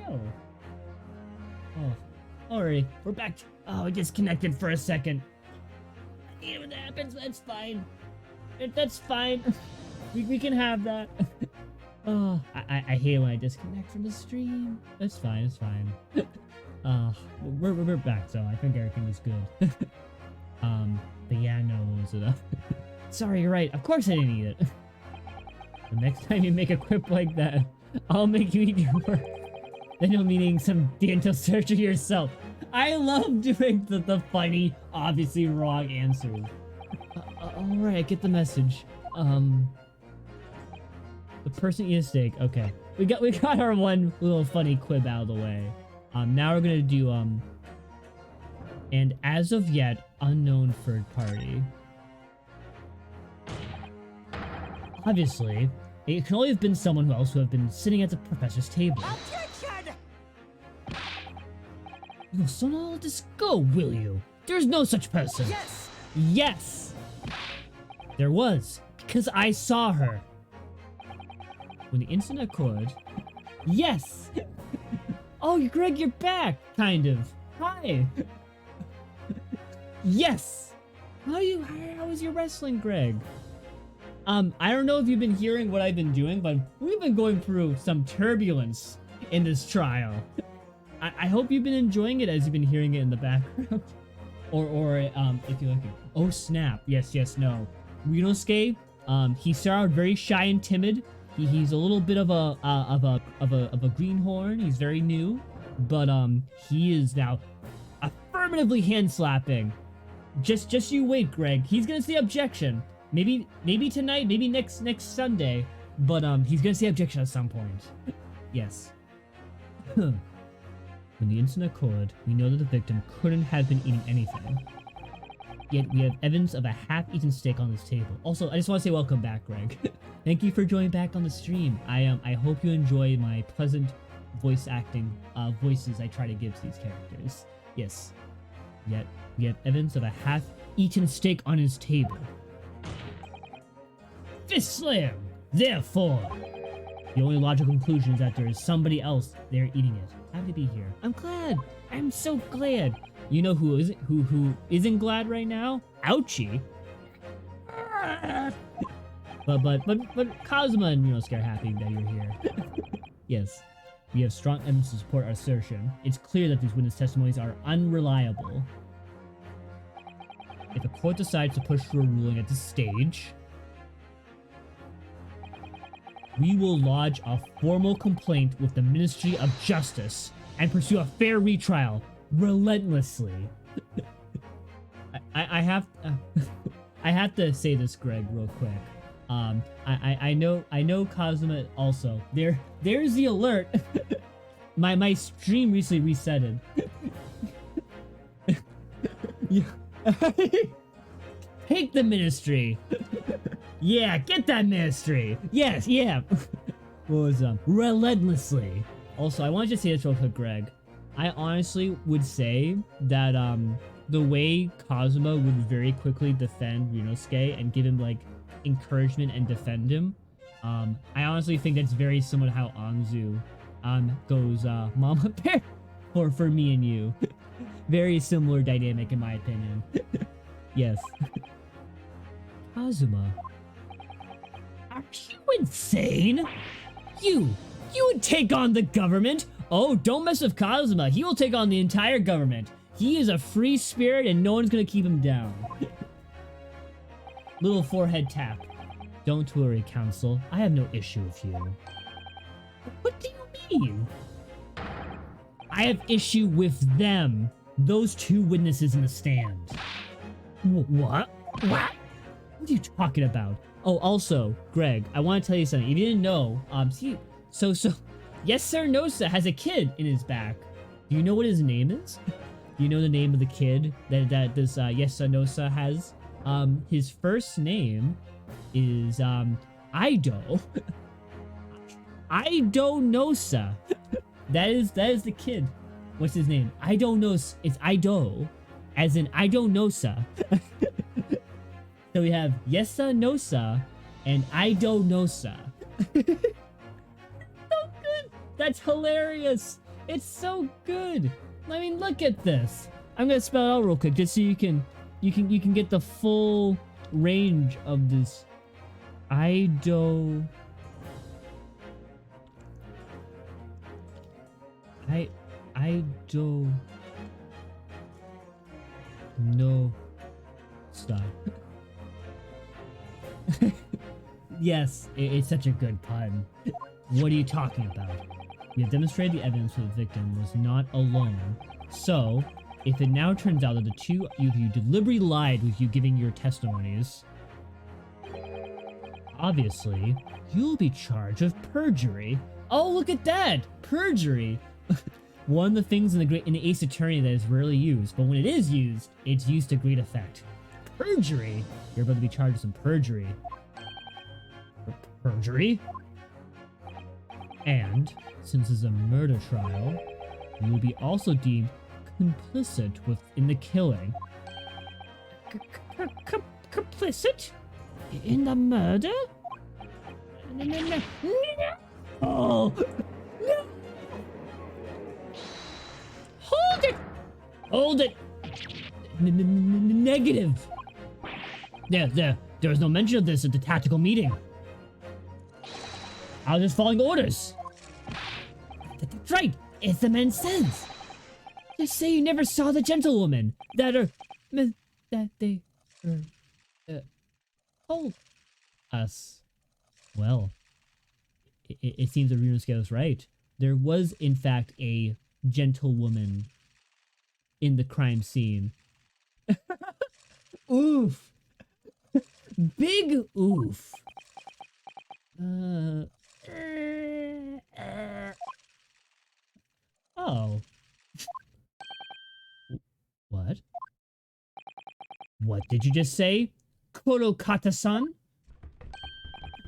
Oh. Oh. Alright, we're back. Oh, disconnected for a second. Yeah, what happens? That's fine. That's fine. We can have that. Oh, I hate when I disconnect from the stream. It's fine, it's fine. We're back, so I think everything is good. But yeah, no, what was it? Sorry, you're right. Of course I didn't eat it. The next time you make a quip like that, I'll make you eat your work. Then you'll be needing some dental surgery yourself. I love doing the funny, obviously wrong answers. Alright, I get the message. The person eat a steak. Okay. We got our one little funny quib out of the way. Now we're gonna do, and as of yet, unknown third party. Obviously, it can only have been someone who else who have been sitting at the professor's table. Objection! You'll so not let this go, will you? There's no such person. Yes! Yes! There was, because I saw her. When the incident occurred... Yes! Oh, Greg, you're back! Kind of. Hi! Yes! How is your wrestling, Greg? I don't know if you've been hearing what I've been doing, but we've been going through some turbulence in this trial. I hope you've been enjoying it as you've been hearing it in the background. or if you like it. Oh snap! Yes, no. Ryunosuke, he started out very shy and timid. He's a little bit of a greenhorn. He's very new, but he is now affirmatively hand slapping. Just you wait, Greg. He's gonna say objection. Maybe tonight, maybe next Sunday, but he's gonna say objection at some point. Yes. When the incident occurred, we know that the victim couldn't have been eating anything. Yet we have evidence of a half-eaten steak on this table. Also, I just want to say welcome back, Greg. Thank you for joining back on the stream. I hope you enjoy my pleasant voice acting voices I try to give to these characters. Yes. Yet we have evidence of a half-eaten steak on his table. Fist slam! Therefore, the only logical conclusion is that there is somebody else there eating it. Happy to be here. I'm glad. I'm so glad. You know who isn't glad right now? Ouchie. But Kazuma and Ryunosuke are happy that you're here. Yes. We have strong evidence to support our assertion. It's clear that these witness testimonies are unreliable. If the court decides to push through a ruling at this stage, we will lodge a formal complaint with the Ministry of Justice and pursue a fair retrial relentlessly. I have to say this, Greg, real quick. I know Kazuma also. There's the alert. my stream recently resetted. Take the ministry. Yeah, get that ministry. Yes, yeah. What was relentlessly. Also, I wanted to say this real quick, Greg. I honestly would say that the way Kazuma would very quickly defend Ryunosuke and give him like encouragement and defend him, I honestly think that's very similar to how Anzu goes Mama Bear for me and you. Very similar dynamic in my opinion. Yes. Kazuma. Are you insane? You would take on the government? Oh, don't mess with Kazuma. He will take on the entire government. He is a free spirit and no one's gonna keep him down. Little forehead tap. Don't worry, Council. I have no issue with you. What do you mean? I have issue with them. Those two witnesses in the stand. What? What? What are you talking about? Oh, also, Greg, I want to tell you something. If you didn't know, so, Yes Sir Nosa has a kid in his back. Do you know what his name is? Do you know the name of the kid that this, Yes Sir Nosa has? His first name is, Ido. Ido Nosa. That is the kid. What's his name? Ido Nosa. It's Ido, as in Ido Nosa. So we have Yesa Nosa and Ido Nosa. So good! That's hilarious! It's so good. I mean, look at this. I'm gonna spell it out real quick just so you can get the full range of this. Ido. No. Stop. Yes, it's such a good pun. What are you talking about? We have demonstrated the evidence that the victim was not alone. So, if it now turns out that the two of you deliberately lied with you giving your testimonies, obviously, you'll be charged of perjury. Oh, look at that! Perjury! One of the things in the Ace Attorney that is rarely used, but when it is used, it's used to great effect. Perjury! You're about to be charged with some perjury. Perjury? And, since it's a murder trial, you will be also deemed complicit in the killing. Complicit? In the murder? No. Oh! No! Hold it! Hold it! Negative! There was no mention of this at the tactical meeting. I was just following orders. That's right. It's the man says. Just say you never saw the gentlewoman. That they told us. Well, it seems that Runescale is right. There was, in fact, a gentlewoman in the crime scene. Oof. Big oof. Oh. What? What did you just say? Kurokata-san?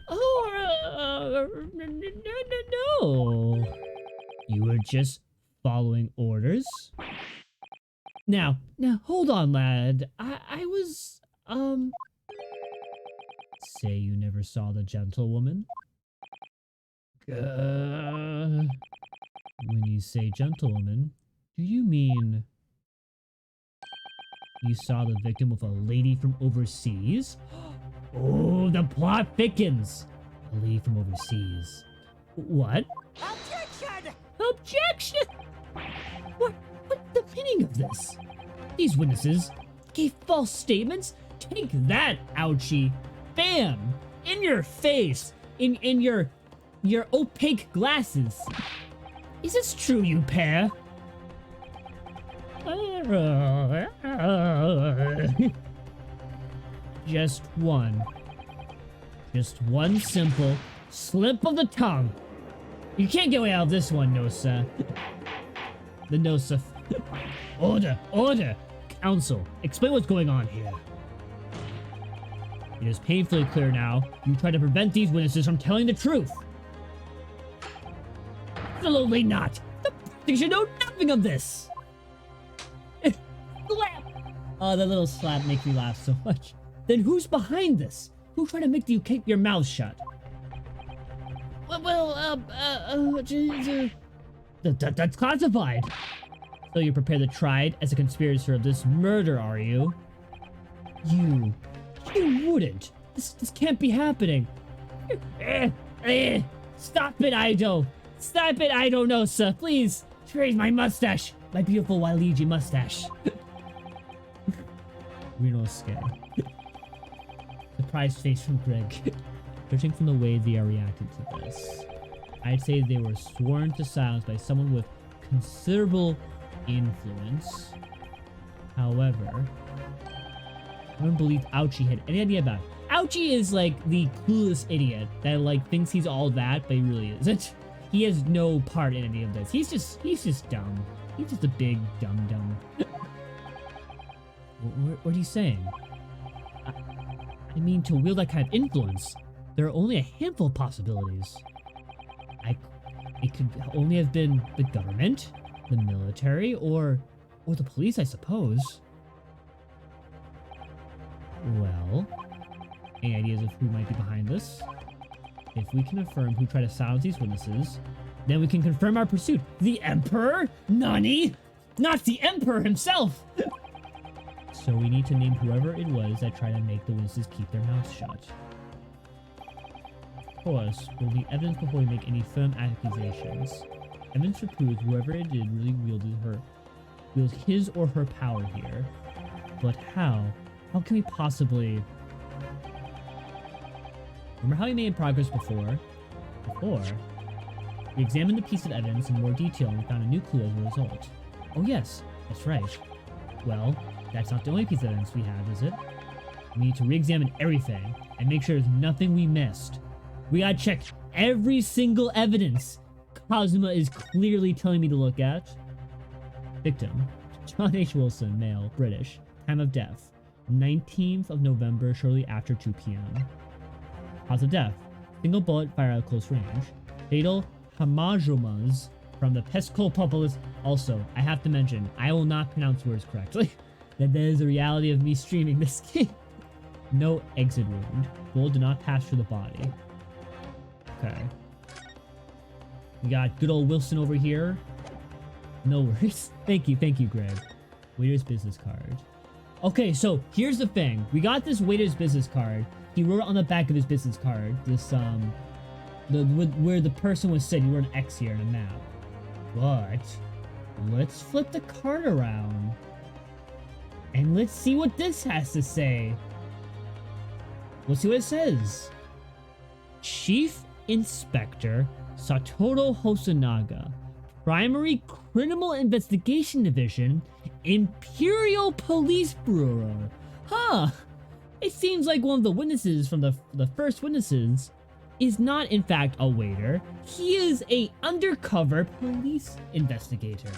Oh, no. You were just following orders? Now, hold on, lad. I was, Say you never saw the gentlewoman? When you say gentlewoman, do you mean you saw the victim with a lady from overseas? Oh, the plot thickens! A lady from overseas. What? Objection! Objection! What's the meaning of this? These witnesses gave false statements? Take that, ouchie! Bam! In your face! In your opaque glasses! Is this true, you pair? Just one simple slip of the tongue. You can't get away out of this one, Nosa. The Nosa. Order! Counsel, explain what's going on here. It is painfully clear now. You try to prevent these witnesses from telling the truth. Absolutely not. They should know nothing of this. Slap. Oh, that little slap makes me laugh so much. Then who's behind this? Who tried to make you keep your mouth shut? That's classified. So you're prepared to try it as a conspirator of this murder, are you? You wouldn't. This can't be happening. Stop it, Ido. Stop it, Ido Nosa. Please. Raise my mustache. My beautiful Waluigi mustache. Reno scan. Surprised face from Greg. Judging from the way they are reacting to this, I'd say they were sworn to silence by someone with considerable influence. However, I don't believe Ouchie had any idea about it. Ouchie is like the clueless idiot that like thinks he's all that, but he really isn't. He has no part in any of this. He's just dumb. He's just a big dumb. What are you saying? I mean, to wield that kind of influence, there are only a handful of possibilities. It could only have been the government, the military, or the police, I suppose. Well, any ideas of who might be behind this? If we can affirm who tried to silence these witnesses, Then we can confirm our pursuit. The Emperor? Nani? Not the Emperor himself! So we need to name whoever it was that tried to make the witnesses keep their mouths shut. Of course, we'll need evidence before we make any firm accusations. Evidence to prove whoever it did really wielded his or her power here. But how? How can we possibly... Remember how we made progress before? We examined the piece of evidence in more detail and found a new clue as a result. Oh yes, that's right. Well, that's not the only piece of evidence we have, is it? We need to re-examine everything and make sure there's nothing we missed. We gotta check every single evidence Kazuma is clearly telling me to look at. Victim: John H. Wilson, male, British. Time of death: 19th of November, shortly after 2 p.m. Cause of death: single bullet fired at close range. Fatal hematomas from the pesco populus. Also, I have to mention, I will not pronounce words correctly. That is the reality of me streaming this game. No exit wound. Bullet did not pass through the body. Okay. We got good old Wilson over here. No worries. Thank you, Greg. Waiter's business card. Okay, so here's the thing. We got this waiter's business card. He wrote on the back of his business card, this, where the person was said, he wrote an X here in a map. But, let's flip the card around. And let's see what this has to say. Let's see what it says. Chief Inspector Satoru Hosonaga, Primary Criminal Investigation Division, Imperial Police Bureau. Huh. It seems like one of the witnesses from the first witnesses is not in fact a waiter. He is a undercover police investigator.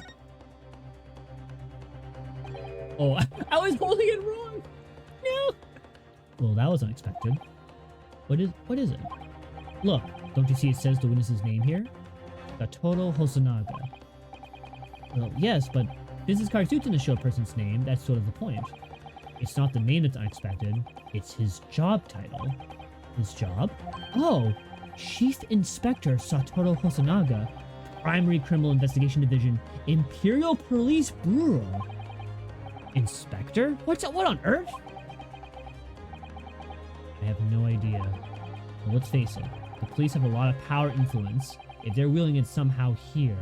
Oh, I was holding it wrong. No. Well, that was unexpected. What is it? Look, don't you see it says the witness's name here? Satoru Hosonaga. Well, yes, but business card suits didn't show a person's name. That's sort of the point. It's not the name that's unexpected. It's his job title. His job? Oh, Chief Inspector Satoru Hosonaga, Primary Criminal Investigation Division, Imperial Police Bureau. Inspector? What on earth? I have no idea. But let's face it, the police have a lot of power influence if they're wielding it somehow here.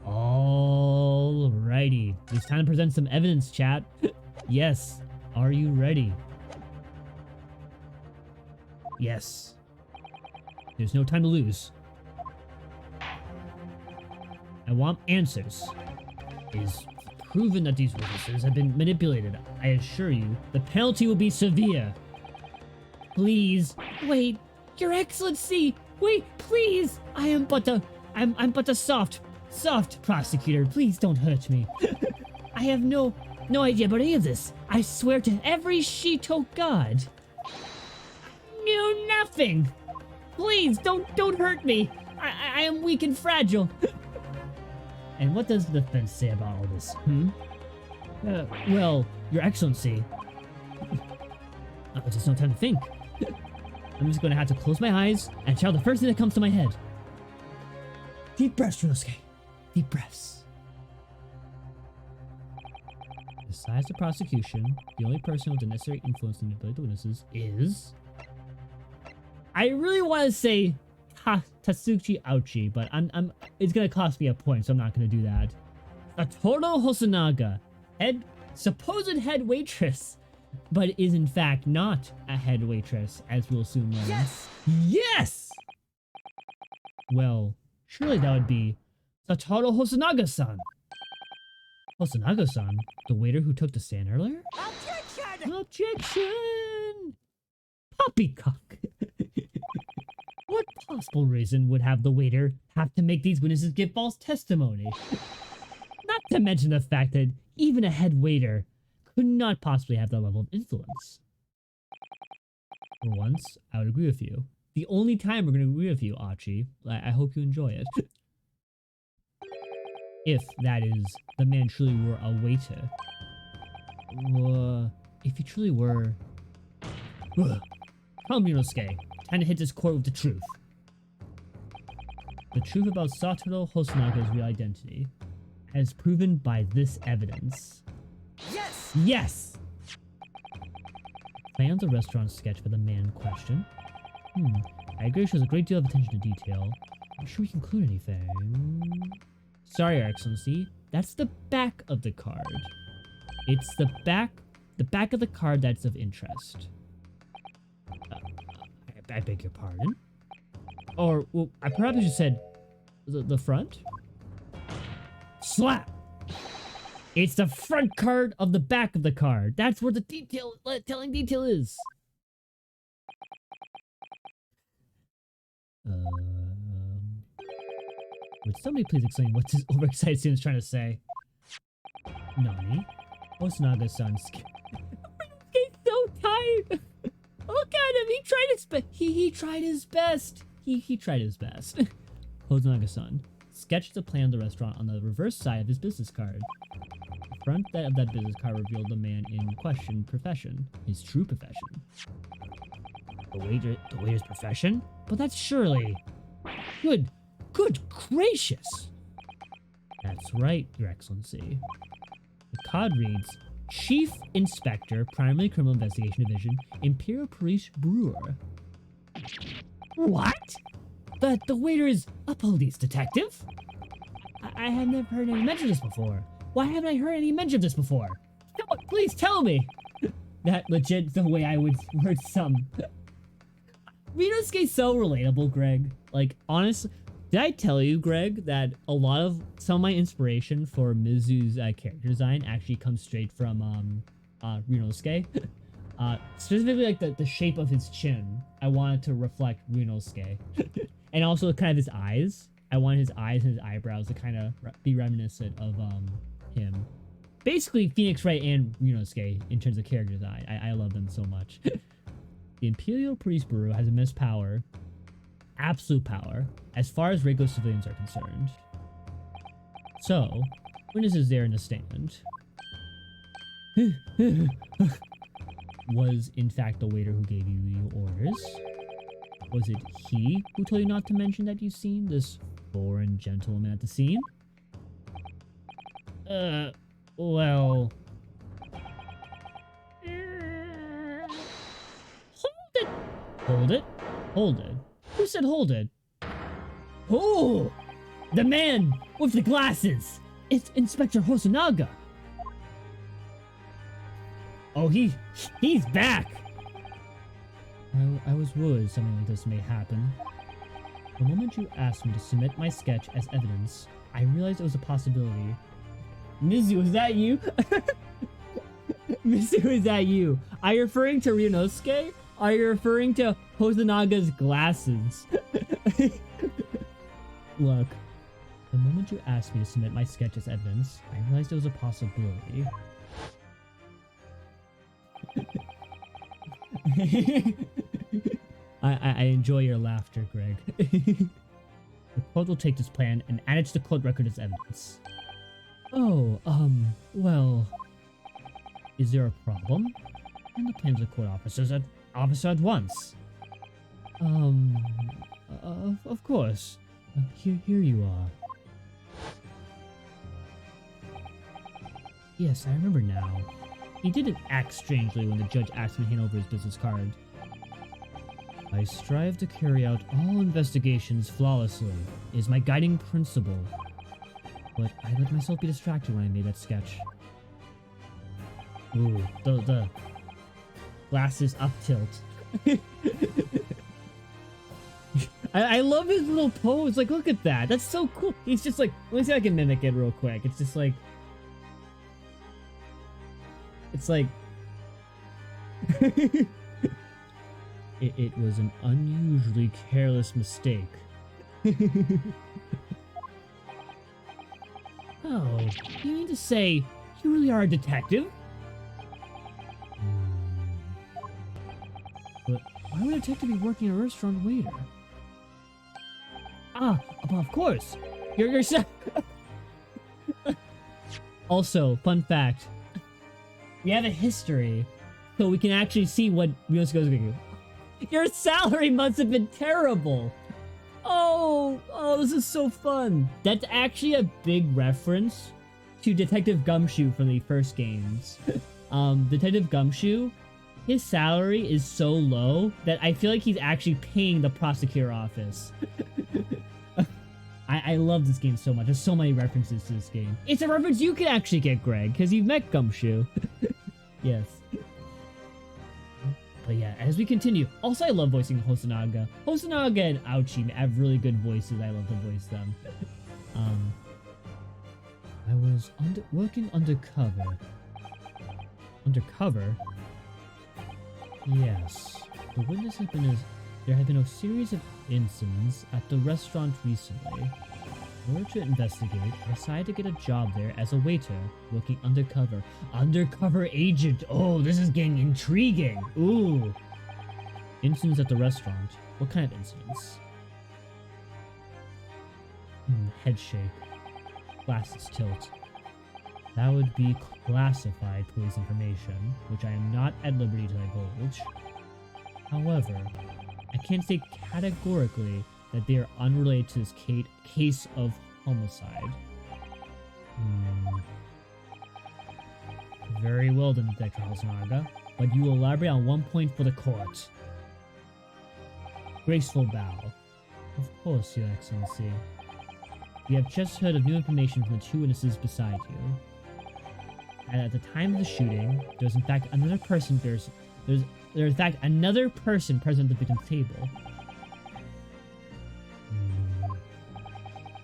Alrighty, it's time to present some evidence, chat. Yes, are you ready? Yes. There's no time to lose. I want answers. Is proven that these witnesses have been manipulated. I assure you, the penalty will be severe. Please. Wait, Your Excellency! Wait, please! I'm but a soft prosecutor. Please don't hurt me. I have no idea about any of this. I swear to every Shito god. Knew nothing. Please don't hurt me. I am weak and fragile. And what does the defense say about all this? Well, Your Excellency. There's no time to think. I'm just gonna have to close my eyes and shout the first thing that comes to my head. Deep breaths, Ryunosuke. Deep breaths. Besides the prosecution, the only person with the necessary influence to manipulate the witnesses is... I really want to say Tatsuchi Ouchi, but it's gonna cost me a point, so I'm not gonna do that. Satoru Hosonaga, supposed head waitress, but is in fact not a head waitress, as we'll soon learn. Yes! Yes! Well, surely that would be Satoru Hosonaga-san. Hosonaga-san? The waiter who took the stand earlier? Objection! Objection! Poppycock! What possible reason would have the waiter have to make these witnesses give false testimony? Not to mention the fact that even a head waiter could not possibly have that level of influence. For once, I would agree with you. The only time we're going to agree with you, Achi. I hope you enjoy it. If, that is, the man truly were a waiter. If he truly were... Come, Ryunosuke. Time to hit this court with the truth. the truth about Satoru Hosanaga's real identity, as proven by this evidence. Yes! Yes! Plans a restaurant sketch for the man in question. I agree, shows a great deal of attention to detail. I'm sure we can include anything. Sorry, Your Excellency. That's the back of the card. It's the back of the card that's of interest. I beg your pardon? Or, well, I probably just said the front? Slap! It's the front card of the back of the card. That's where the telling detail is. Would somebody please explain what this overexcited student's trying to say? Nani? Hosanaga's-san. He's so tired. Look at him. He tried his best. He tried his best. He tried his best. Hosanaga's-san sketched the plan of the restaurant on the reverse side of his business card. The front of that business card revealed the man in question profession, his true profession. The waiter's profession? But that's surely... Good gracious! That's right, Your Excellency. The card reads, Chief Inspector, Primary Criminal Investigation Division, Imperial Police Brewer. What? The waiter is a police detective? I have never heard any mention of this before. Why haven't I heard any mention of this before? Please tell me! That legit the way I would word some. Ryunosuke's so relatable, Greg. Like, honestly, did I tell you, Greg, that a lot of some of my inspiration for Mizu's character design actually comes straight from Ryunosuke? Specifically, like the shape of his chin, I wanted to reflect Ryunosuke, and also kind of his eyes. I wanted his eyes and his eyebrows to kind of be reminiscent of him. Basically, Phoenix Wright and Ryunosuke in terms of character design. I love them so much. The Imperial Police Bureau has immense power, absolute power, as far as regular civilians are concerned. So, witnesses there in the stand. Was, in fact, the waiter who gave you the orders? Was it he who told you not to mention that you've seen this foreign gentleman at the scene? Well... Hold it? Hold it? Who said hold it? Oh! The man with the glasses! It's Inspector Hosonaga! Oh, he's back! I was worried something like this may happen. The moment you asked me to submit my sketch as evidence, I realized it was a possibility. Mizu, is that you? Mizu, is that you? Are you referring to Ryunosuke? Are you referring to Hosanaga's glasses? Look, the moment you asked me to submit my sketch as evidence, I realized it was a possibility. I enjoy your laughter, Greg. The court will take this plan and add it to the court record as evidence. Oh, well... Is there a problem? And the plans of the court officer at once. Of course. Here you are. Yes, I remember now. He didn't act strangely when the judge asked me to hand over his business card. I strive to carry out all investigations flawlessly. It is my guiding principle. But I let myself be distracted when I made that sketch. Ooh, the glasses up tilt. I love his little pose. Like, look at that. That's so cool. He's just like, let me see if I can mimic it real quick. It's just like... It's like... it was an unusually careless mistake. Oh, you mean to say you really are a detective? But why would a detective be working at a restaurant waiter? Ah, of course. You're Also, fun fact. We have a history, so we can actually see what Ryunosuke goes to do. Your salary must have been terrible. Oh, this is so fun. That's actually a big reference to Detective Gumshoe from the first games. Detective Gumshoe, his salary is so low that I feel like he's actually paying the prosecutor office. I love this game so much. There's so many references to this game. It's a reference you can actually get, Greg, because you've met Gumshoe. Yes. But yeah, as we continue, also I love voicing Hosonaga. Hosonaga and Ouchie have really good voices. I love to voice them. I was working undercover. Undercover? Yes. The witness has been there have been a series of incidents at the restaurant recently. In order to investigate, I decided to get a job there as a waiter, working undercover. Undercover agent! Oh, this is getting intriguing! Ooh! Incidents at the restaurant. What kind of incidents? Head shake. Glasses tilt. That would be classified police information, which I am not at liberty to divulge. However, I can't say categorically that they are unrelated to this case of homicide. Very well done, Detective Hosonaga, but you will elaborate on one point for the court. Graceful bow. Of course, Your Excellency. We have just heard of new information from the two witnesses beside you. And at the time of the shooting, there's in fact another person there's in fact another person present at the victim's table.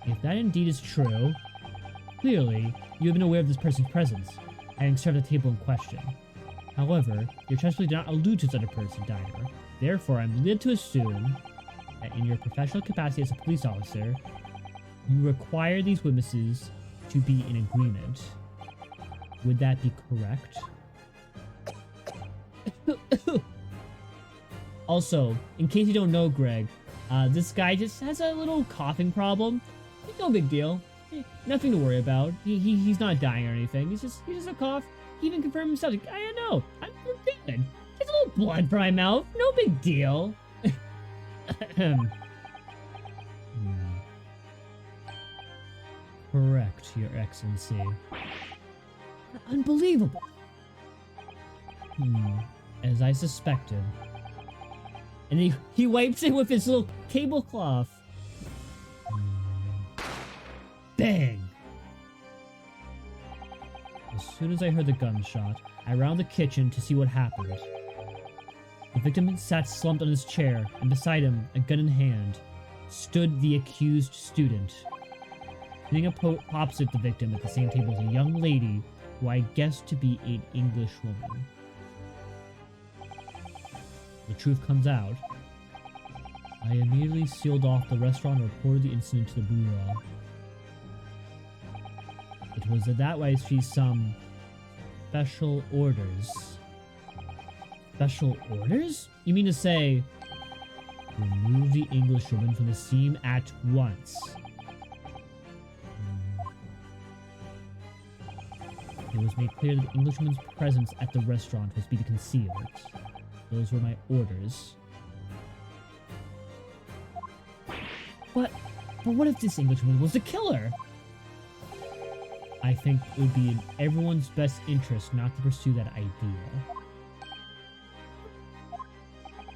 If that indeed is true, clearly you have been aware of this person's presence, having served the table in question. However, your testimony did not allude to such a person either. Therefore, I'm led to assume that in your professional capacity as a police officer, you require these witnesses to be in agreement. Would that be correct? Also, in case you don't know Greg, this guy just has a little coughing problem. It's no big deal. Nothing to worry about. He's not dying or anything. He's just a cough. He even confirmed himself. Like, I know. I'm good. There's a little blood from my mouth. No big deal. Correct, Your Excellency. Unbelievable. As I suspected. And he wipes it with his little tablecloth. Bang! As soon as I heard the gunshot, I ran the kitchen to see what happened. The victim sat slumped on his chair, and beside him, a gun in hand, stood the accused student. Sitting opposite the victim at the same table was a young lady who I guessed to be an English woman. The truth comes out. I immediately sealed off the restaurant and reported the incident to the bureau. It was that way I received some special orders. Special orders? You mean to say, remove the Englishwoman from the scene at once? It was made clear that the Englishwoman's presence at the restaurant was to be concealed. Those were my orders. But what if this Englishwoman was the killer? I think it would be in everyone's best interest not to pursue that idea.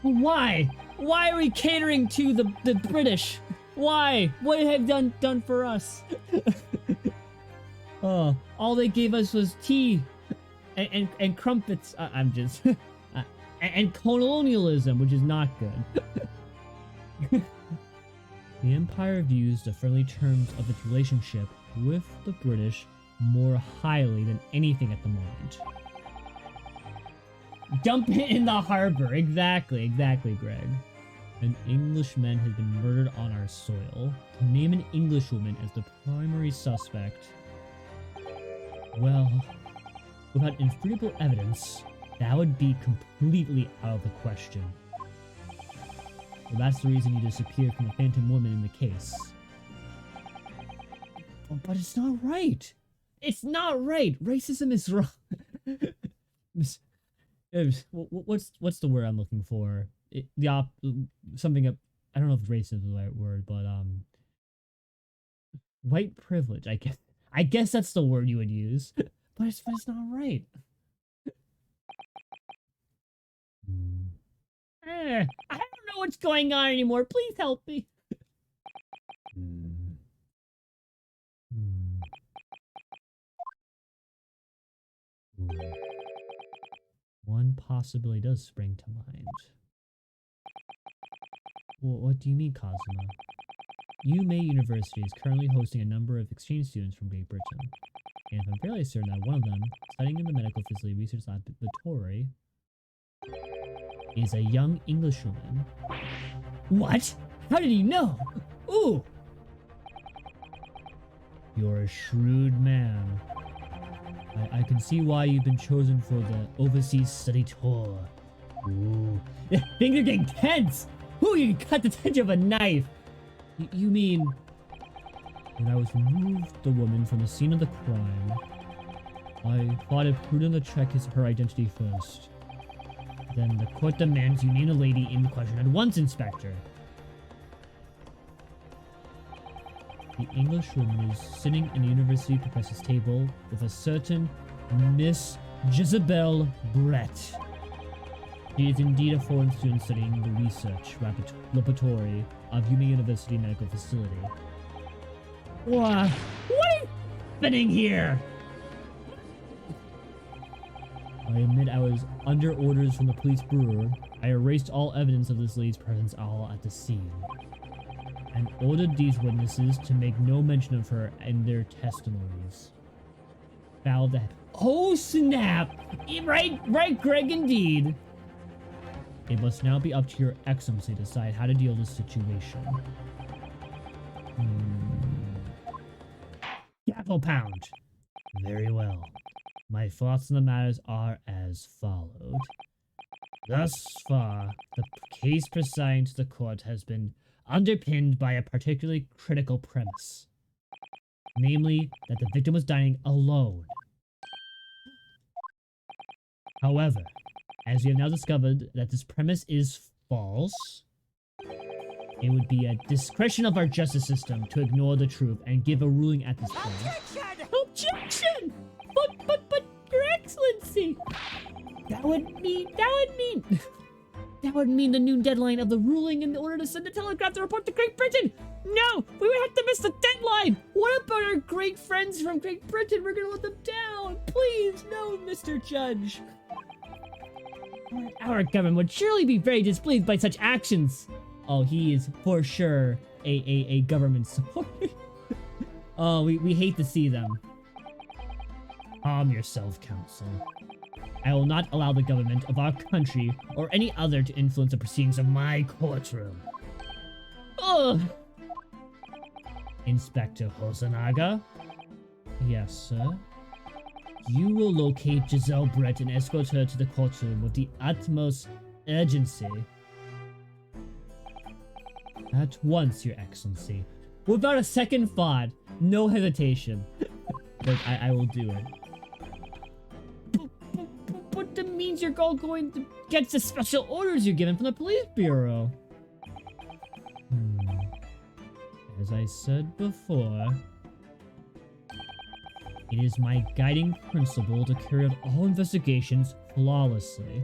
Why? Why are we catering to the British? Why? What have they done for us? Oh, all they gave us was tea and crumpets. I'm just and colonialism, which is not good. The Empire views the friendly terms of its relationship with the British more highly than anything at the moment. Dump it in the harbor. Exactly, Greg. An Englishman has been murdered on our soil. To name an Englishwoman as the primary suspect, well, without infallible evidence, that would be completely out of the question. Well, that's the reason you disappeared from the Phantom Woman in the case. But it's not right. It's not right. Racism is wrong. What's the word I'm looking for? Something I don't know if racist is the right word, but white privilege. I guess that's the word you would use, but it's not right. I don't know what's going on anymore. Please help me. One possibility does spring to mind. Well, what do you mean, Cosima? UMA University is currently hosting a number of exchange students from Great Britain, and I'm fairly certain that one of them, studying in the medical facility research laboratory, is a young Englishwoman. What? How did he know? Ooh! You're a shrewd man. I can see why you've been chosen for the overseas study tour. Ooh. Things are getting tense! Ooh, you can cut the edge of a knife! You mean... When I was removed the woman from the scene of the crime, I thought it prudent to check her identity first. Then the court demands you name the lady in question at once, Inspector. The Englishwoman is sitting in the university professor's table with a certain Miss Jezebel Brett. She is indeed a foreign student studying the research laboratory of UMA University Medical Facility. What is happening here? I admit I was under orders from the police bureau. I erased all evidence of this lady's presence all at the scene, and ordered these witnesses to make no mention of her in their testimonies. Foul that. Oh snap! Right, Greg, indeed. It must now be up to your excellency to decide how to deal with this situation. Gavel pound. Very well. My thoughts on the matters are as followed. Thus far, the case presented to the court has been underpinned by a particularly critical premise. Namely, that the victim was dying alone. However, as we have now discovered that this premise is false, it would be a discretion of our justice system to ignore the truth and give a ruling at this point. Objection! But, Your Excellency! That would mean the noon deadline of the ruling in order to send the telegraph to report to Great Britain! No! We would have to miss the deadline! What about our great friends from Great Britain? We're gonna let them down! Please, no, Mr. Judge! Our government would surely be very displeased by such actions! Oh, he is for sure a government supporter. Oh, we hate to see them. Calm yourself, Counsel. I will not allow the government of our country or any other to influence the proceedings of my courtroom. Ugh! Inspector Hosonaga? Yes, sir? You will locate Giselle Brett and escort her to the courtroom with the utmost urgency. At once, Your Excellency. Without a second thought, no hesitation. But I will do it. But that means you're all going to get the special orders you're given from the police bureau. As I said before, it is my guiding principle to carry out all investigations flawlessly.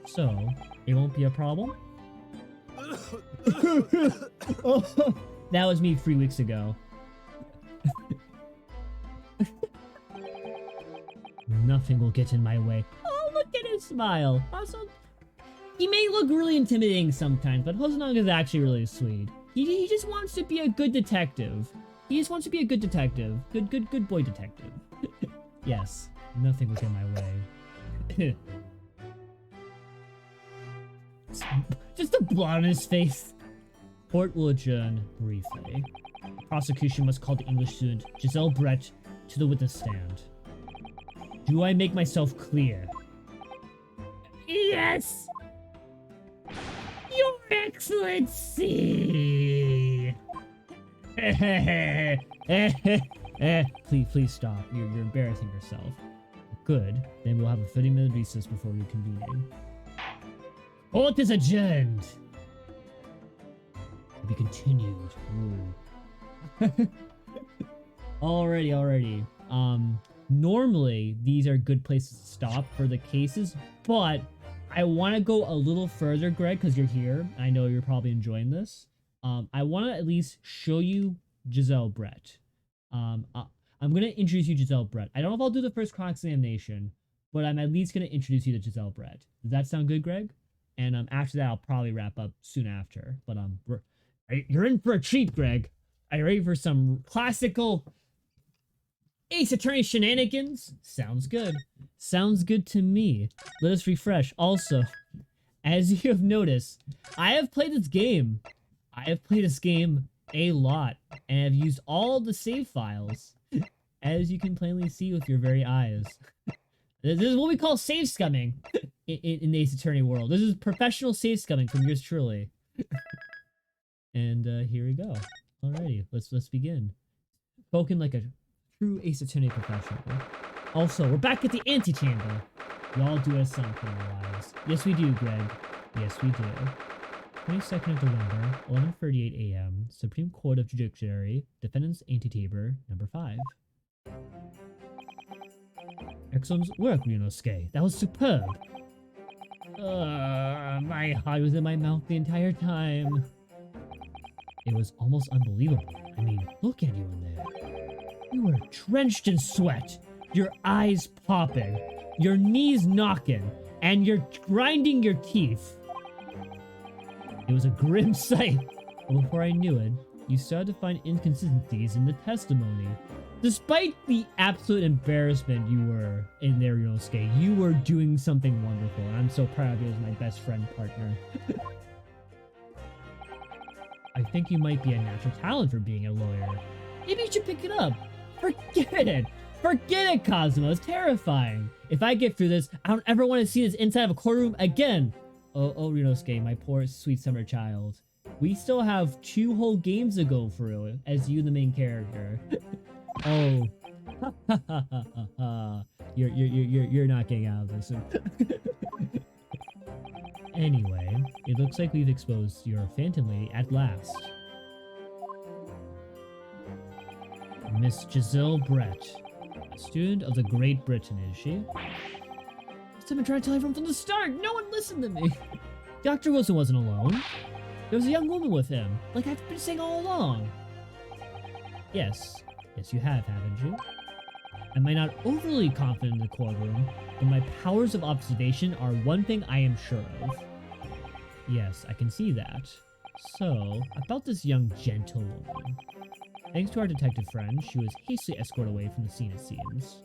So, it won't be a problem? That was me 3 weeks ago. Nothing will get in my way. Oh, look at his smile. Also, he may look really intimidating sometimes, but Hosonaga is actually really sweet. He just wants to be a good detective. He just wants to be a good detective. Good boy detective. Yes, nothing will get in my way. Just a blot on his face. Court will adjourn briefly. The prosecution must call the English student, Giselle Brett, to the witness stand. Do I make myself clear? Yes! Your Excellency! Please stop. You're embarrassing yourself. Good. Then we'll have a 30-minute recess before reconvening. Court is adjourned! be continued. Ooh. Alrighty. Normally these are good places to stop for the cases, but I want to go a little further, Greg, because you're here. I know you're probably enjoying this. I want to at least show you Giselle Brett. I'm going to introduce you to Giselle Brett. I don't know if I'll do the first cross-examination, but I'm at least going to introduce you to Giselle Brett. Does that sound good, Greg? And after that, I'll probably wrap up soon after. But you're in for a treat, Greg. Are you ready for some classical Ace Attorney shenanigans? Sounds good. Sounds good to me. Let us refresh. Also, as you have noticed, I have played this game. A lot, and I've used all the save files, as you can plainly see with your very eyes. This is what we call save scumming in the Ace Attorney world. This is professional save scumming from yours truly. And here we go. Alrighty, let's begin. Spoken like a true Ace Attorney professional. Also, we're back at the antechamber. We all do have something in our lives. Yes, we do, Greg. Yes, we do. 22nd of November, 11:38 a.m. Supreme Court of Judiciary, Defendant's Antechamber, number 5. Excellent work, Ryunosuke. That was superb. My heart was in my mouth the entire time. It was almost unbelievable. I mean, look at you in there. You were drenched in sweat, your eyes popping, your knees knocking, and you're grinding your teeth. It was a grim sight, but before I knew it, you started to find inconsistencies in the testimony. Despite the absolute embarrassment you were in there, Ryunosuke, you were doing something wonderful, and I'm so proud of you as my best friend partner. I think you might be a natural talent for being a lawyer. Maybe you should pick it up. Forget it! Forget it, Cosmo! It's terrifying! If I get through this, I don't ever want to see this inside of a courtroom again! Oh, Ryunosuke, my poor sweet summer child. We still have 2 whole games to go through as you, the main character. Oh, you're not getting out of this. Anyway, it looks like we've exposed your Phantom Lady at last. Miss Giselle Brett, a student of the Great Britain, is she? I've been trying to tell everyone from the start. No one listened to me. Dr. Wilson wasn't alone. There was a young woman with him, like I've been saying all along. Yes, you have, haven't you? I might not overly confident in the courtroom, but my powers of observation are one thing I am sure of. Yes, I can see that. So, about this young gentlewoman. Thanks to our detective friend, she was hastily escorted away from the scene, it seems.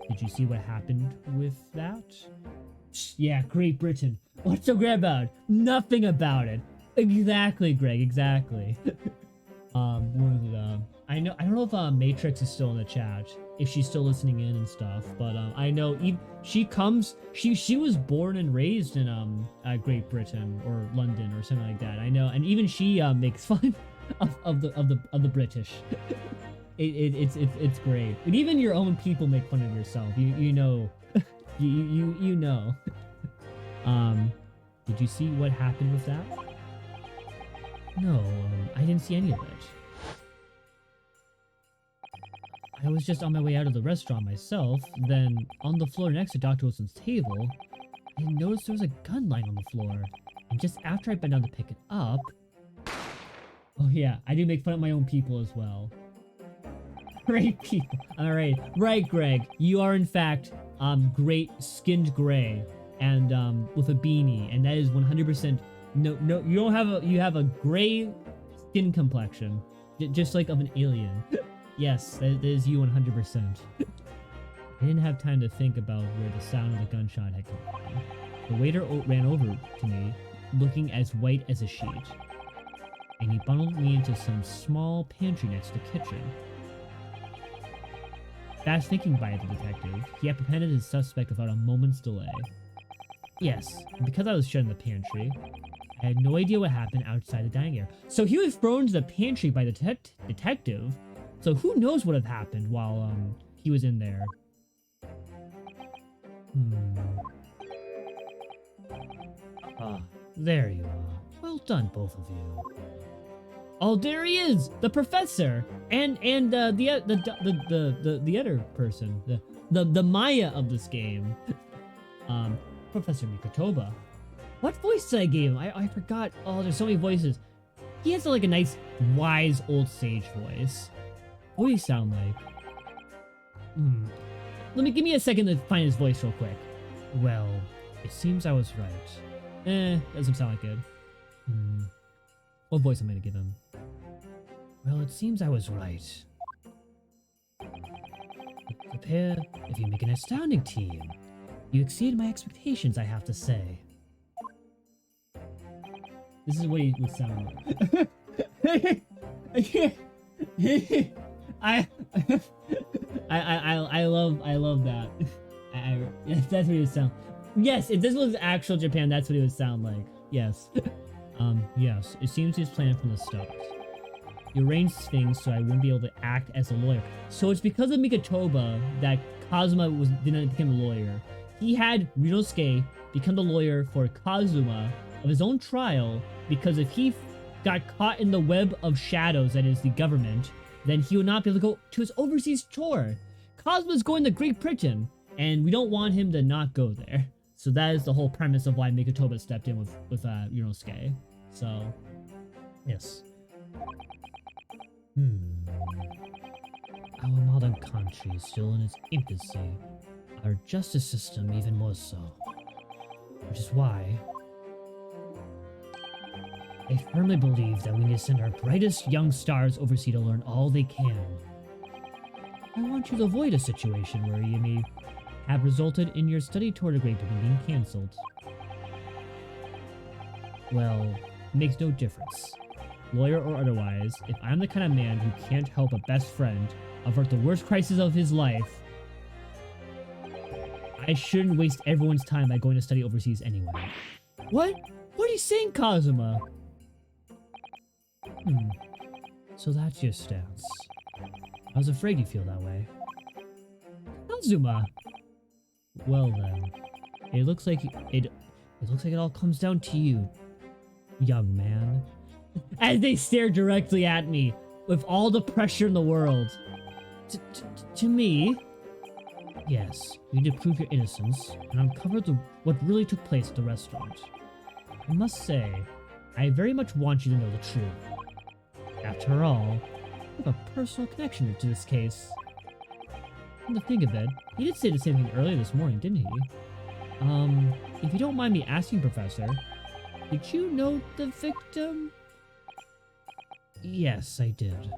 Did you see what happened with that? Yeah, Great Britain. What's so great about it? Nothing about it. Exactly, Greg, exactly. I don't know if Matrix is still in the chat, if she's still listening in and stuff, but I know she was born and raised in Great Britain or London or something like that. I know, and even she makes fun of the British. It's great. And even your own people make fun of yourself. You know. you know. Did you see what happened with that? No, I didn't see any of it. I was just on my way out of the restaurant myself, then on the floor next to Dr. Wilson's table, I noticed there was a gun lying on the floor. And just after I bent down to pick it up... Oh yeah, I do make fun of my own people as well. Great people. Alright. Right, Greg. You are in fact great skinned gray and with a beanie, and that is 100% no you have a gray skin complexion. Just like of an alien. Yes, that is you 100%. I didn't have time to think about where the sound of the gunshot had come from. The waiter ran over to me, looking as white as a sheet. And he bundled me into some small pantry next to the kitchen. Fast thinking by the detective, he apprehended his suspect without a moment's delay. Yes, and because I was shut in the pantry, I had no idea what happened outside the dining area. So he was thrown into the pantry by the detective, so who knows what had happened while he was in there. Ah, there you are. Well done, both of you. Oh, there he is, the professor, and the other person, the Maya of this game, Professor Mikotoba. What voice did I give him? I forgot. Oh, there's so many voices. He has like a nice, wise old sage voice. What do you sound like? Give me a second to find his voice real quick. Well, it seems I was right. Doesn't sound like good. What voice am I gonna give him? Well, it seems I was right. Prepare if you make an astounding team. You exceed my expectations, I have to say. This is what he would sound like. I love that. Yes, that's what he would sound. Yes, if this was actual Japan, that's what he would sound like. Yes. Yes, it seems he was planned from the start. You arranged things so I wouldn't be able to act as a lawyer. So it's because of Mikotoba that Kazuma didn't become a lawyer. He had Ryunosuke become the lawyer for Kazuma of his own trial, because if he got caught in the web of shadows that is the government, then he would not be able to go to his overseas tour. Kazuma's going to Great Britain, and we don't want him to not go there. So that is the whole premise of why Mikotoba stepped in with Ryunosuke. So, yes. Our modern country is still in its infancy. Our justice system even more so. Which is why I firmly believe that we need to send our brightest young stars overseas to learn all they can. I want you to avoid a situation where you may have resulted in your study tour to Great Britain being cancelled. Well, it makes no difference. Lawyer or otherwise, if I'm the kind of man who can't help a best friend avert the worst crisis of his life, I shouldn't waste everyone's time by going to study overseas anyway. What? What are you saying, Kazuma? So that's your stance. I was afraid you'd feel that way. Kazuma! Well then, it looks like it all comes down to you, young man. As they stare directly at me, with all the pressure in the world. To me? Yes, you need to prove your innocence, and uncover what really took place at the restaurant. I must say, I very much want you to know the truth. After all, you have a personal connection to this case. Come to think of it, he did say the same thing earlier this morning, didn't he? If you don't mind me asking, Professor, did you know the victim? Yes, I did.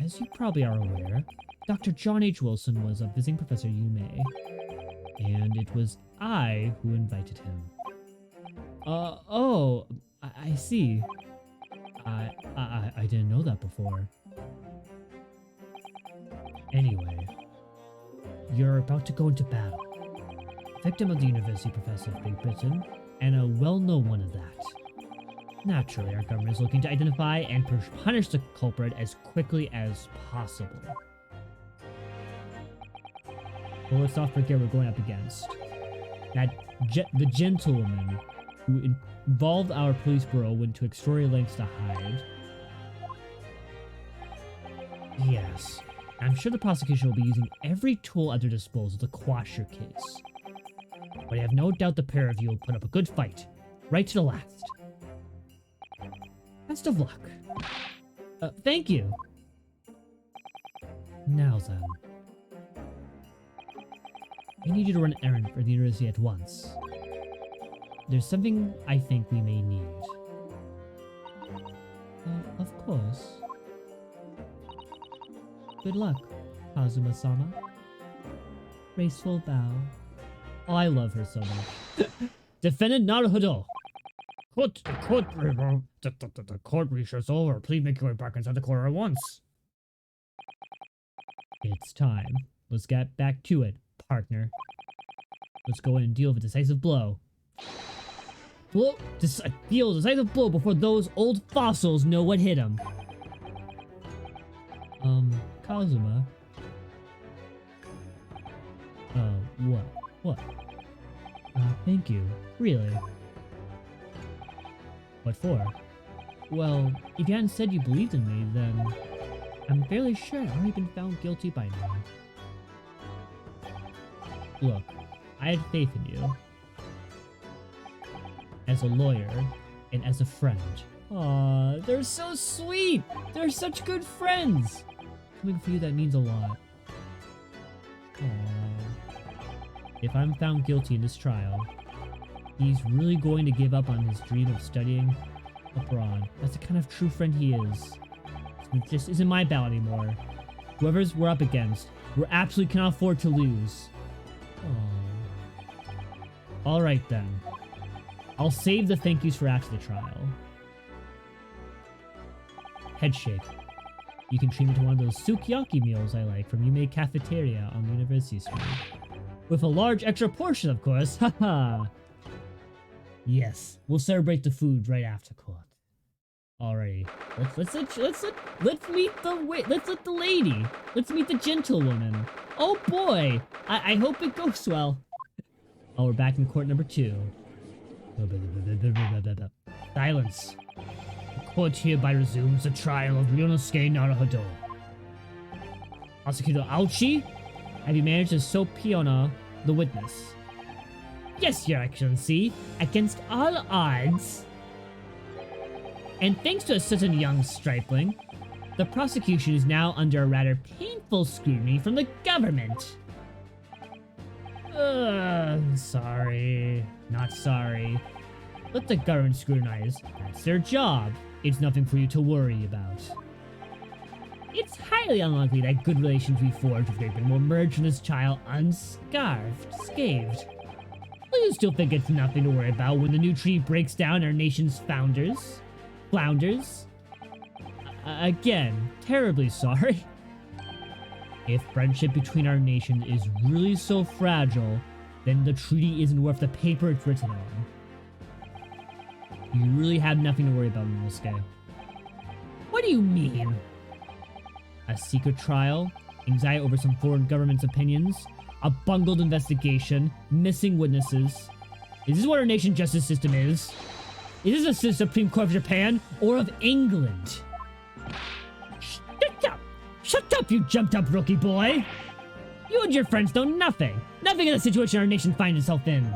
As you probably are aware, Dr. John H. Wilson was a visiting Professor Yume, and it was I who invited him. Oh, I see. I didn't know that before. Anyway, you're about to go into battle. Victim of the University Professor of Great Britain, and a well-known one of that. Naturally, our government is looking to identify and punish the culprit as quickly as possible. Well, let's not forget we're going up against the gentlewoman who involved our police bureau went to extraordinary lengths to hide. Yes, I'm sure the prosecution will be using every tool at their disposal to quash your case. But I have no doubt the pair of you will put up a good fight, right to the last. Best of luck. Thank you. Now then. I need you to run an errand for the university at once. There's something I think we may need. Of course. Good luck, Kazuma-sama. Graceful bow. Oh, I love her so much. Defendant Naruhodo. The court recess over. Please make your way back inside the court at once. It's time. Let's get back to it, partner. Let's go in and deal with a decisive blow. Deal a decisive blow before those old fossils know what hit them. Kazuma. What? Thank you. Really? What for? Well, if you hadn't said you believed in me, then I'm fairly sure I'd already been found guilty by now. Look, I had faith in you. As a lawyer, and as a friend. Aw, they're so sweet! They're such good friends! Coming for you, that means a lot. Aww. If I'm found guilty in this trial, he's really going to give up on his dream of studying abroad. That's the kind of true friend he is. It just isn't my battle anymore. Whoever's we're up against, we absolutely cannot afford to lose. Aww. Alright then. I'll save the thank yous for after the trial. Headshake. You can treat me to one of those sukiyaki meals I like from Yume Cafeteria on University Street. With a large extra portion, of course. Haha. Yes, we'll celebrate the food right after court. Alrighty. Let's meet the lady. Let's meet the gentlewoman. Oh boy. I hope it goes well. Oh, we're back in court number 2. Silence. The court hereby resumes the trial of Ryunosuke Naruhodo. Prosecutor Aoshi, have you managed to subpoena the witness? Yes, Your Excellency. Against all odds, and thanks to a certain young stripling, the prosecution is now under a rather painful scrutiny from the government. Sorry. Not sorry. Let the government scrutinize. That's their job. It's nothing for you to worry about. It's highly unlikely that good relations we forged with Grapen will emerge from this trial unscathed. But you still think it's nothing to worry about when the new treaty breaks down our nation's flounders? Again, terribly sorry. If friendship between our nations is really so fragile, then the treaty isn't worth the paper it's written on. You really have nothing to worry about, Ryunosuke. What do you mean? A secret trial, anxiety over some foreign government's opinions, a bungled investigation, missing witnesses. Is this what our nation's justice system is? Is this the Supreme Court of Japan or of England? Shut up! Shut up, you jumped-up rookie boy! You and your friends know nothing! Nothing in the situation our nation finds itself in!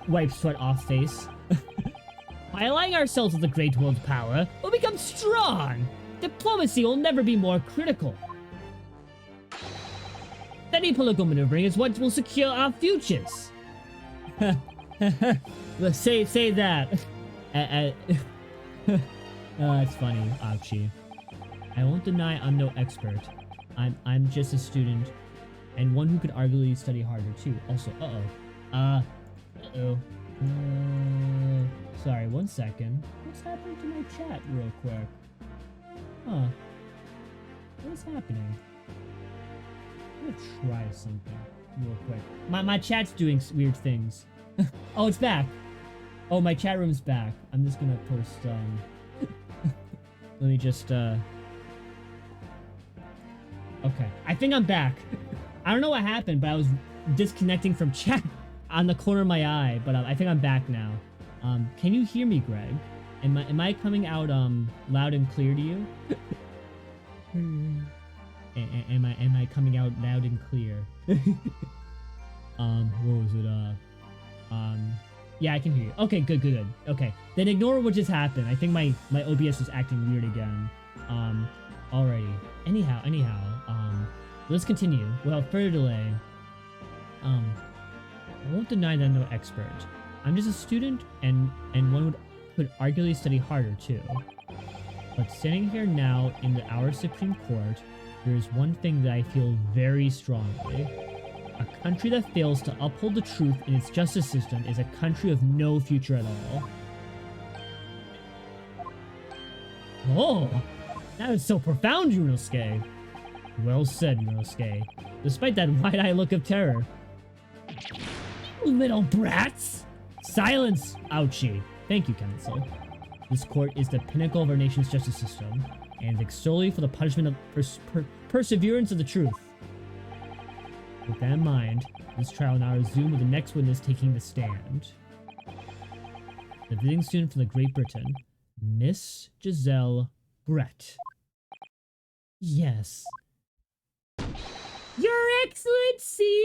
Wipe sweat off face. By allying ourselves with the great world power, we'll become strong! Diplomacy will never be more critical. Steady political maneuvering is what will secure our futures. Let's say that. It's funny, Aoshi. I won't deny I'm no expert. I'm just a student, and one who could arguably study harder too. Also, sorry, 1 second. What's happening to my chat real quick? Huh. What is happening? I'm gonna try something real quick. My chat's doing weird things. Oh, it's back. Oh, my chat room's back. I'm just gonna post, let me just, okay. I think I'm back. I don't know what happened, but I was disconnecting from chat on the corner of my eye, but I think I'm back now. Can you hear me, Greg? Am I coming out, loud and clear to you? Am I coming out loud and clear? What was it, yeah, I can hear you. Okay, good. Okay, then ignore what just happened. I think my OBS was acting weird again. Alrighty. Anyhow, let's continue. Without further delay, I won't deny that I'm no expert. I'm just a student, and one could arguably study harder too. But standing here now in our Supreme Court, there is one thing that I feel very strongly. A country that fails to uphold the truth in its justice system is a country of no future at all. Oh, that is so profound, Ryunosuke. Well said, Ryunosuke. Despite that wide-eyed look of terror. You little brats! Silence, Aoshi. Thank you, Counsel. This court is the pinnacle of our nation's justice system, and exists solely for the punishment of perseverance of the truth. With that in mind, this trial now resumes with the next witness taking the stand. The visiting student from the Great Britain, Miss Giselle Brett. Yes. Your Excellency!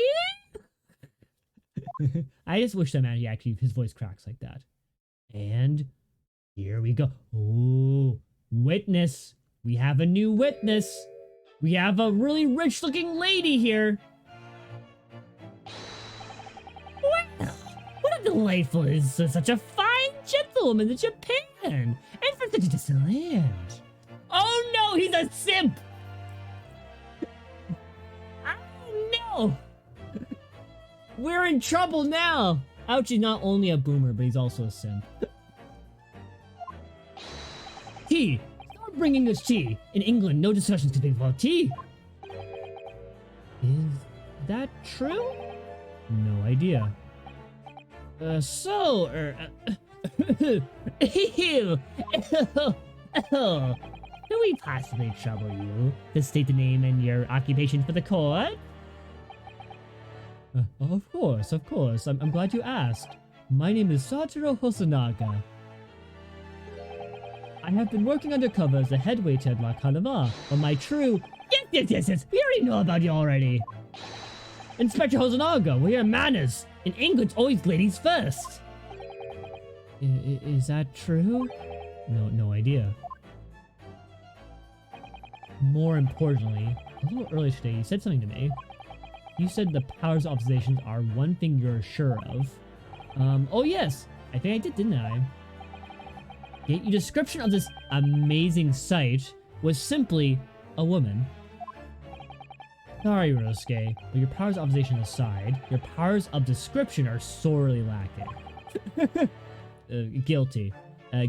I just wish that man his voice cracks like that. And here we go. Oh, witness. We have a new witness. We have a really rich looking lady here. Well, what a delightful is such a fine gentlewoman in Japan, and from such a distant land. Oh no, he's a simp! Oh no! We're in trouble now! Ouch, he's not only a boomer, but he's also a simp. Tea! Start bringing us tea! In England, no discussions can be about tea! Is that true? No idea. Who we possibly trouble you to state the name and your occupation for the court? Of course. I'm glad you asked. My name is Satoru Hosonaga. I have been working undercover as a head waiter at La Canava, but my true— Yes, we already know about you already. Inspector Hosonaga, we're here manners. In England, it's always ladies first. Is that true? No idea. More importantly, a little earlier today, you said something to me. You said the powers of observations are one thing you're sure of. Oh yes, I think I did, didn't I? Your description of this amazing sight was simply a woman. Sorry, Ryosuke, but your powers of observation aside, your powers of description are sorely lacking. Guilty.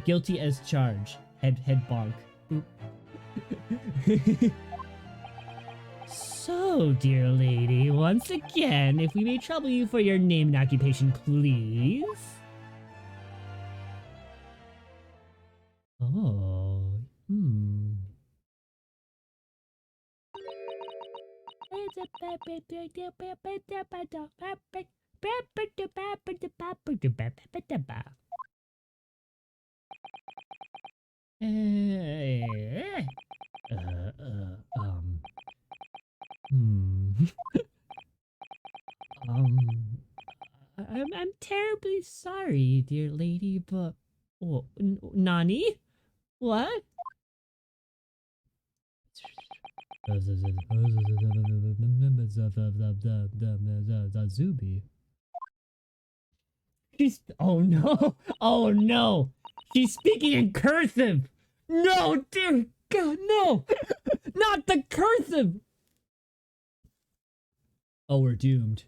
Guilty as charged. Head bonk. So, dear lady, once again, if we may trouble you for your name and occupation, please. Oh, I'm terribly sorry, dear lady, but... Oh, Nani? What? Zubi. She's... Oh no! Oh no! She's speaking in cursive! No, dear God, no! Not the cursive! Oh, we're doomed.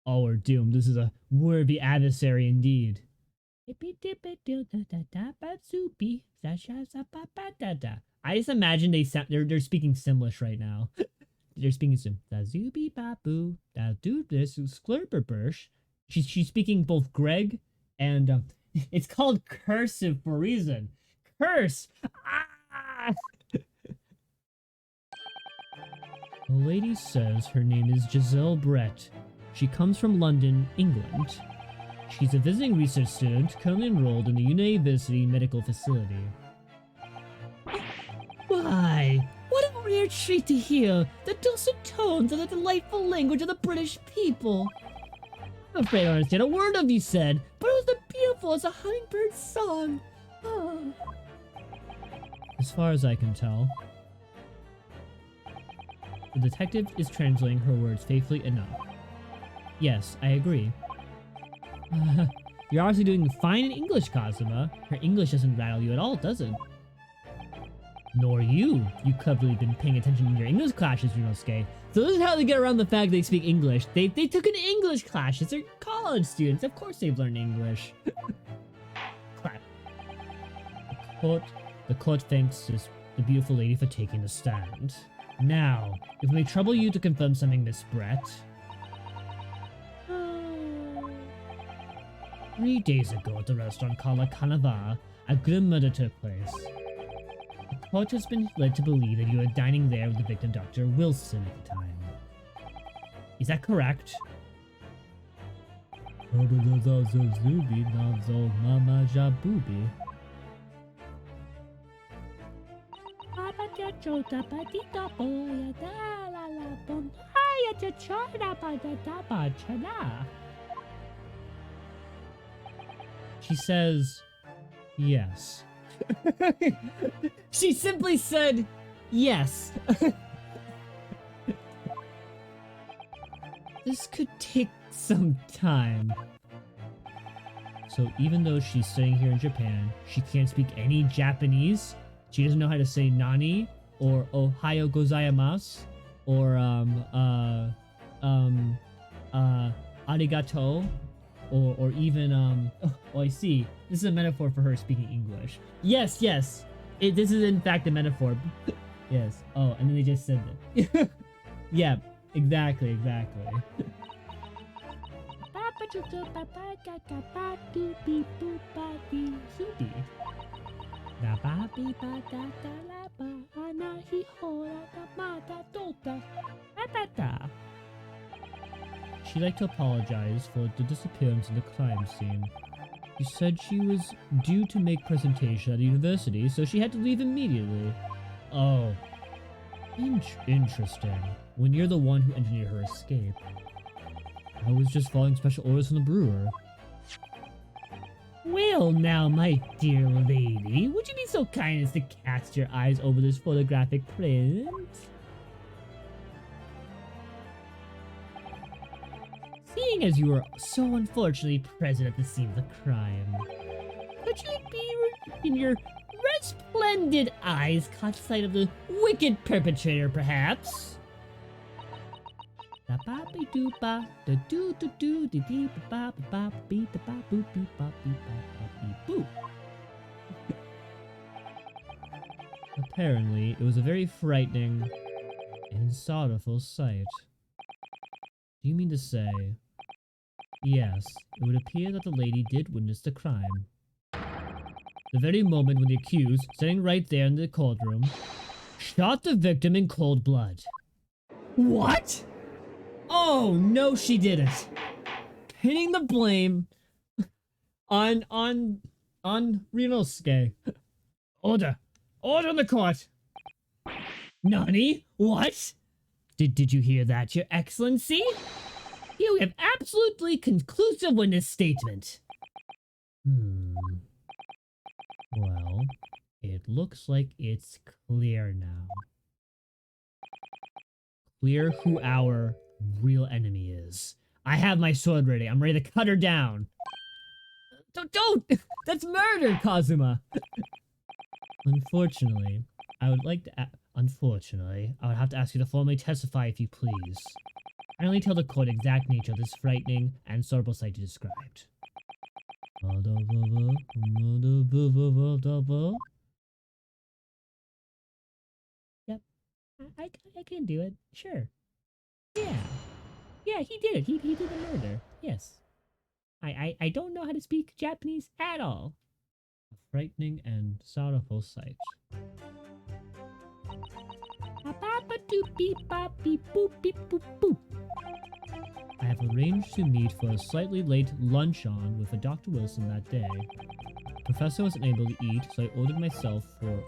Oh, we're doomed. This is a worthy adversary indeed. I just imagine they're speaking Simlish right now. They're speaking Sim. Zubi babu. This sklurperbersh. She's speaking both Greg and it's called cursive for a reason. Curse! Ah! The lady says her name is Giselle Brett. She comes from London, England. She's a visiting research student currently enrolled in the University Medical Facility. Why, what a rare treat to hear the dulcet tones of the delightful language of the British people. I'm afraid I don't understand a word of you said, but it was as beautiful as a hummingbird's song. Oh. As far as I can tell, the detective is translating her words faithfully enough. Yes, I agree. You're obviously doing fine in English, Kazuma. Her English doesn't rattle you at all, does it? Nor you. You cleverly been paying attention in your English classes, Ryosuke. So this is how they get around the fact they speak English. They took an English class. They're college students. Of course they've learned English. Clap. The court thanks the beautiful lady for taking the stand. Now, if it may trouble you to confirm something, Miss Brett. 3 days ago at the restaurant called La Canava, a grim murder took place. The court has been led to believe that you were dining there with the victim, Dr. Wilson, at the time. Is that correct? She says, yes. She simply said, yes. This could take some time. So even though she's studying here in Japan, she can't speak any Japanese. She doesn't know how to say nani or ohayo gozaimasu or arigato or even oh, I see. This is a metaphor for her speaking English. Yes, yes. This is in fact a metaphor. Yes. Oh, and then they just said that. Yeah, exactly. She'd like to apologize for the disappearance in the crime scene. She said she was due to make presentation at the university, so she had to leave immediately. Oh. Interesting. When you're the one who engineered her escape. I was just following special orders from the brewer. Well now, my dear lady, would you be so kind as to cast your eyes over this photographic print? Seeing as you were so unfortunately present at the scene of the crime, could you be in your resplendent eyes caught sight of the wicked perpetrator, perhaps? Apparently, it was a very frightening and sorrowful sight. Do you mean to say... Yes, it would appear that the lady did witness the crime. The very moment when the accused, sitting right there in the courtroom, shot the victim in cold blood. What? Oh, no she didn't. Pinning the blame on Rinosuke. Order in the court. Nani? What? Did you hear that, Your Excellency? Here we have absolutely conclusive witness statement. Well, it looks like it's clear now. Clear who our real enemy is. I have my sword ready. I'm ready to cut her down. Don't! That's murder, Kazuma! Unfortunately, I would have to ask you to formally testify if you please. I only tell the court the exact nature of this frightening and sorrowful sight you described. Yep, I can do it. Sure. Yeah, he did it. He did the murder. Yes. I don't know how to speak Japanese at all. A frightening and sorrowful sight. I have arranged to meet for a slightly late luncheon with Dr. Wilson that day. The professor wasn't able to eat, so I ordered myself for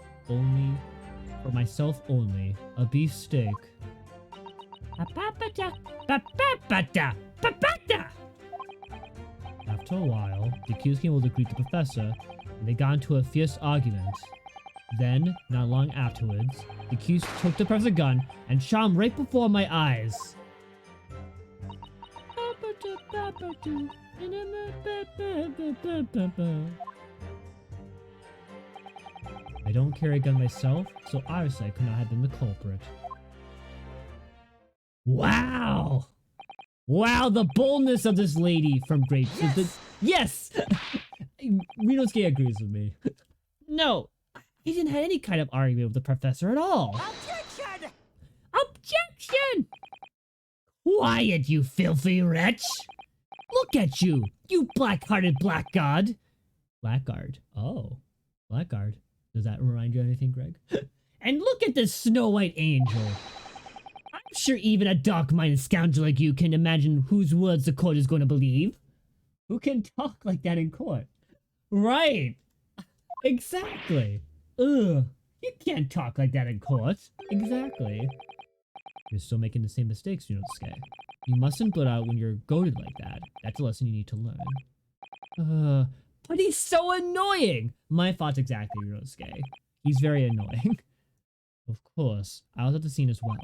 myself only, a beef steak. After a while, the accused came over to greet the professor, and they got into a fierce argument. Then, not long afterwards, the accused took the professor's gun and shot him right before my eyes. I don't carry a gun myself, so obviously I could not have been the culprit. Wow! Wow, the boldness of this lady from Grapes. Yes! Rinosuke agrees with me. No, he didn't have any kind of argument with the professor at all. Objection! Objection! Quiet, you filthy wretch! Look at you, you black-hearted blackguard! Blackguard? Oh, blackguard. Does that remind you of anything, Greg? And look at this Snow White angel! I'm sure even a dark-minded scoundrel like you can imagine whose words the court is going to believe. Who can talk like that in court? Right. Exactly. Ugh. You can't talk like that in court. Exactly. You're still making the same mistakes, Yunosuke. You mustn't blurt out when you're goaded like that. That's a lesson you need to learn. But he's so annoying! My thoughts exactly, Yunosuke. He's very annoying. Of course, I was at the scene as well.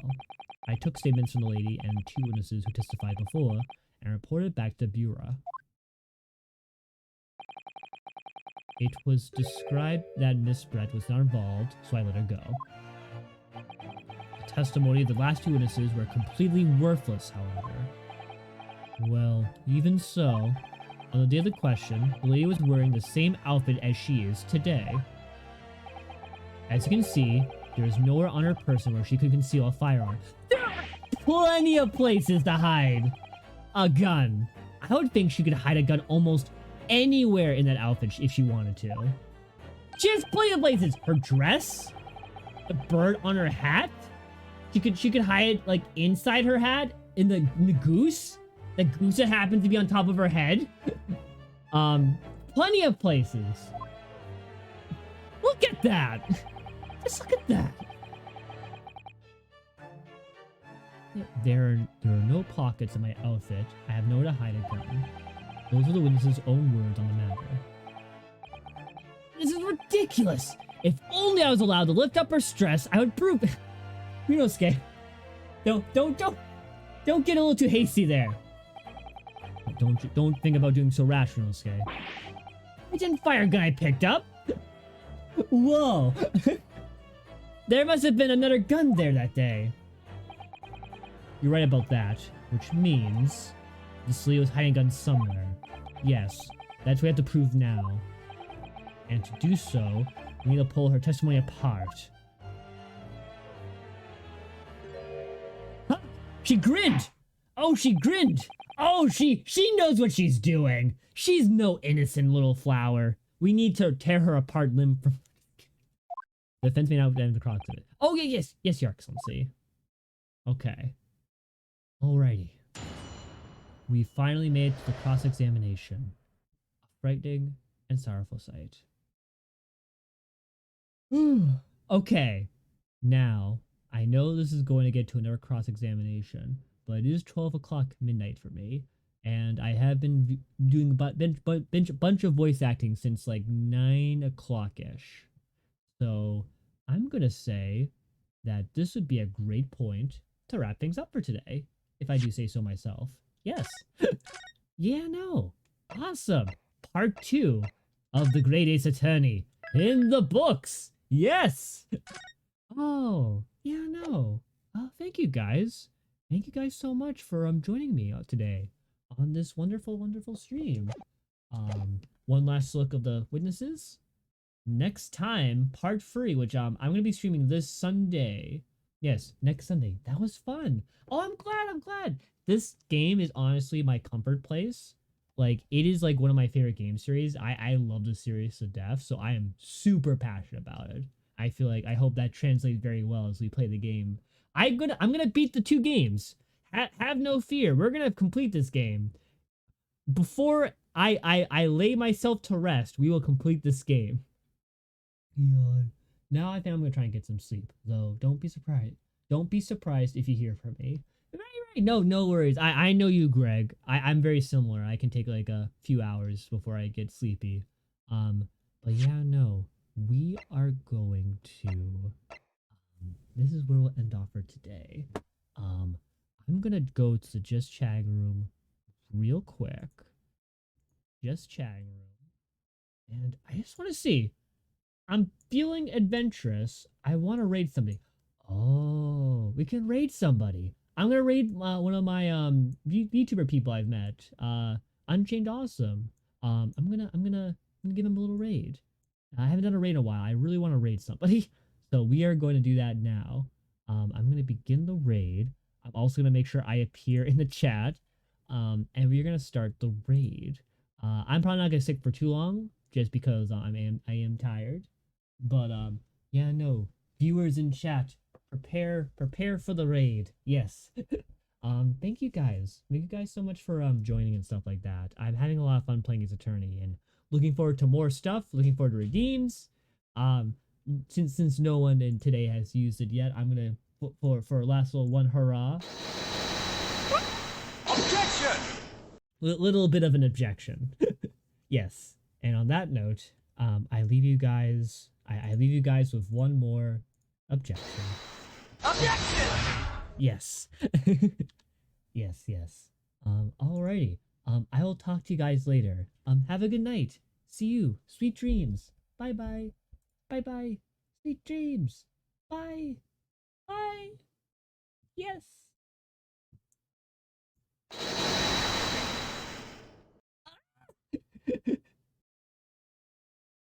I took statements from the lady and 2 witnesses who testified before and reported back to the bureau. It was described that Miss Brett was not involved, so I let her go. The testimony of the last 2 witnesses were completely worthless, however. Well, even so, on the day of the question, the lady was wearing the same outfit as she is today. As you can see, there is nowhere on her person where she could conceal a firearm. There are plenty of places to hide a gun. I would think she could hide a gun almost anywhere in that outfit if she wanted to. She has plenty of places. Her dress, the bird on her hat. She could hide like inside her hat in the goose. The goose that happens to be on top of her head. Plenty of places. Look at that. Just look at that. There are no pockets in my outfit. I have nowhere to hide a gun. Those are the witnesses' own words on the matter. This is ridiculous! If only I was allowed to lift up her stress, I would prove... Yunosuke, don't get a little too hasty there. Don't think about doing so rash, Yunosuke. I didn't fire a gun I picked up! Whoa! There must have been another gun there that day. You're right about that, which means this Leo was hiding a gun somewhere. Yes, that's what we have to prove now. And to do so, we need to pull her testimony apart. Huh? She grinned! Oh, she grinned! Oh, she knows what she's doing! She's no innocent little flower. We need to tear her apart limb from... The defense may now have the crux of it. Oh, yeah, yes, Your Excellency. Okay. Alrighty. We finally made it to the cross-examination. A frightening and sorrowful sight. Okay. Now, I know this is going to get to another cross-examination, but it is 12 o'clock midnight for me, and I have been doing a bunch of voice acting since like 9 o'clock-ish. So, I'm gonna say that this would be a great point to wrap things up for today, if I do say so myself. Yes. Yeah, no. Awesome. Part 2 of The Great Ace Attorney in the books. Yes. Oh, yeah, no. Thank you guys. Thank you guys so much for joining me today on this wonderful, wonderful stream. One last look of the witnesses. Next time, part 3, which I'm going to be streaming this Sunday. Yes, next Sunday. That was fun. Oh, I'm glad. This game is honestly my comfort place. Like, it is like one of my favorite game series. I love the series to death, so I am super passionate about it. I feel like I hope that translates very well as we play the game. I'm gonna beat the 2 games. Have no fear. We're gonna complete this game. Before I lay myself to rest, we will complete this game. Yawn. Now I think I'm gonna try and get some sleep, though. Don't be surprised. Don't be surprised if you hear from me. Right. No worries. I know you, Greg. I'm very similar. I can take like a few hours before I get sleepy. But yeah, no. We are going to. This is where we'll end off for today. I'm gonna go to the just chatting room real quick. Just chatting room, and I just want to see. I'm feeling adventurous. I want to raid somebody. Oh, we can raid somebody. I'm gonna raid one of my YouTuber people I've met. Unchained Awesome. I'm gonna give him a little raid. I haven't done a raid in a while. I really want to raid somebody, so we are going to do that now. I'm gonna begin the raid. I'm also gonna make sure I appear in the chat. And we're gonna start the raid. I'm probably not gonna stick for too long, just because I am tired. But yeah, no, viewers in chat, prepare for the raid. Yes. Thank you guys. Thank you guys so much for joining and stuff like that. I'm having a lot of fun playing as Attorney and looking forward to more stuff, looking forward to redeems. Um since no one in today has used it yet, I'm gonna for a last little one hurrah. Objection! Little bit of an objection. Yes. And on that note, I leave you guys I leave you guys with one more objection. Objection! Yes. Yes, yes. Alrighty. I will talk to you guys later. Have a good night. See you. Sweet dreams. Bye bye. Bye bye. Sweet dreams. Bye.